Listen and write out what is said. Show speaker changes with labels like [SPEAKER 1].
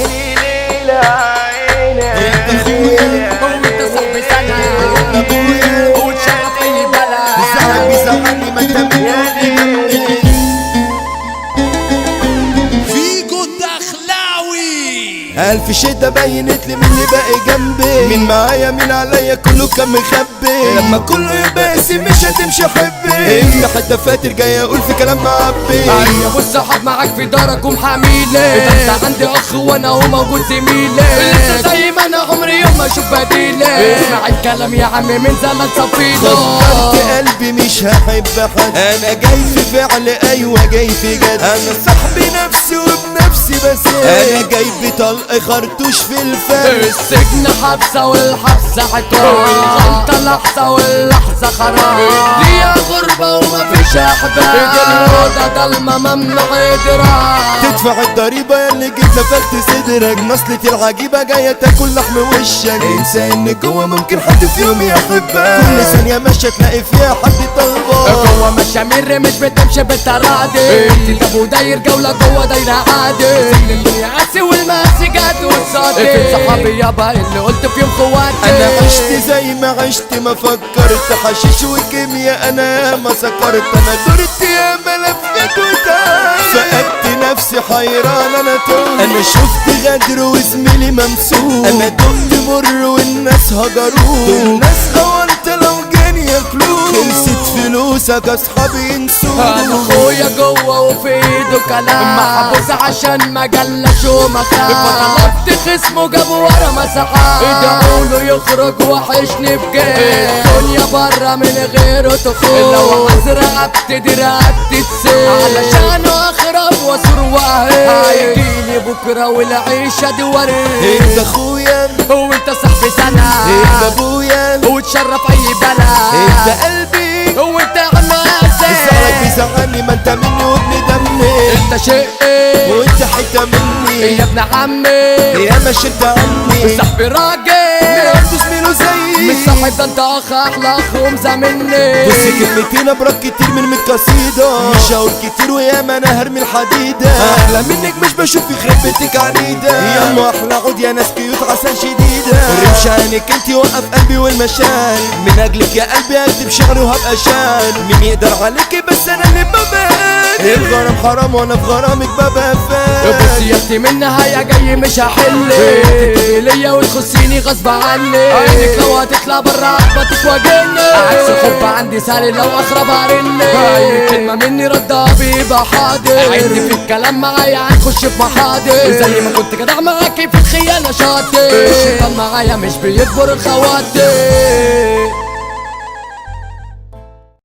[SPEAKER 1] ليلة عيني
[SPEAKER 2] انت اخويا
[SPEAKER 3] وانت صاحبي سنة
[SPEAKER 2] انت ابويا
[SPEAKER 3] وتشرف اي بلد
[SPEAKER 2] زعلك بيزعلني ما انت مني
[SPEAKER 3] فيجو الدخلاوي
[SPEAKER 2] ألف شدة بينت لي مني باقي جنبي مين معايا مين عليا كله كان مخبي لما كله يبقى اسم مش هتمشي حبي افتح الدفاتر جاي اقول في كلام معبي
[SPEAKER 3] يا ابو الصحاب معاك في دارك ومحاميلي ده انت عندي اخ وانا هو موجود زميلي لسه زي ما انا عمري يوم ما اشوف بديلي اسمع الكلام يا عم من زمان صفيله
[SPEAKER 2] فكرت قلبي مش هحب حد انا جاي في فعل ايوه جاي في جد انا صاحبي نفسي وبنفسي بس انا جاي بطلق خرطوش في الفم
[SPEAKER 3] السجن حبسة والحبسة عقاب الغلطة لحظة واللحظة خراب ليا غربة ومفيش احباب الأوضة ضلمة ممنوع ادراك
[SPEAKER 2] تدفع الضريبة ياللي جيت لفلت صدرك نصلة العجيبة جاية تاكل لحم وشك انسى ان جوا ممكن حد في يوم يحبك كل ثانية ماشية تلاقي فيها حد طلبك
[SPEAKER 3] جوا مشامير مش بتمشي بالتراضي انت ابو داير جولة جوا دايرة عادي اللي قاسي والمقاسي جد والصادق في صحابي يابا اللي قلت في يوم خواتي
[SPEAKER 2] انا عشت زي ما عشت ما فكرت حشيش وكيمياء انا ياما سكرت انا دورت ياما لفت وتعبت فقدت نفسي حيران انا تهت انا شفت غدر وزميلي ممسوك انا دقت مر والناس هجروك دول ناس انت لو جاني ياكلوك خلصت فلوسك اصحابي ينسوك
[SPEAKER 3] انا اخويا جوا وفي ايده كلام محبوس عشان ما جلاش ومكان طلبت خصمه جابه ورا مساحات ادعوله يخرج وحشني بجد الدنيا برا من غيره تخون لو ازرقت دي رقبتي تسيب علشانه اخرب واسر واهي هيجيلي بكره والعيشه دي وريد
[SPEAKER 2] انت اخويا
[SPEAKER 3] وانت صاحبي سنه
[SPEAKER 2] انت ابويا
[SPEAKER 3] وتشرف اي بلد
[SPEAKER 2] انت قلبي
[SPEAKER 3] وانت عماسي
[SPEAKER 2] زعلك بيزعلني ما انت مني وابن دمي
[SPEAKER 3] انت شقي
[SPEAKER 2] وانت حته مني
[SPEAKER 3] يا ابن عمي
[SPEAKER 2] يا ما شلت عني
[SPEAKER 3] صاحبي راجل
[SPEAKER 2] عنده زميله زيي
[SPEAKER 3] مش صاحب ده انت اخ احلى اخ ومزاملني
[SPEAKER 2] بص كلمتين ابرك كتير من متقصيدة مش هقول كتير ويا ما انا هرمي الحديدة احلى منك مش بشوف يخرب بيتك عنيدة يا ام احلى عود يا ناس كيوت عسل شديدة رمش عينك انت وقف قلبي والمشاعر من اجلك يا قلبي اكتب شعري وهبقى شاعر مين يقدر عليكي بس انا اللي ببان الغرام حرام وانا في غرامك ببقى فان
[SPEAKER 3] بص يا اختي منها يا جاي مش هحل ليا وتخصيني غصب عني عينك لو هتطلع برا عقبة تواجهني عكس الحب عندي سالي لو اخرب هرن اي كلمة مني ردها بيبقى حاضر عندي في الكلام معايا هنخش في محاضر زي ما كنت جدع معاكي في الخيانة شاطر الشيطان معايا مش بيجبر الخواطر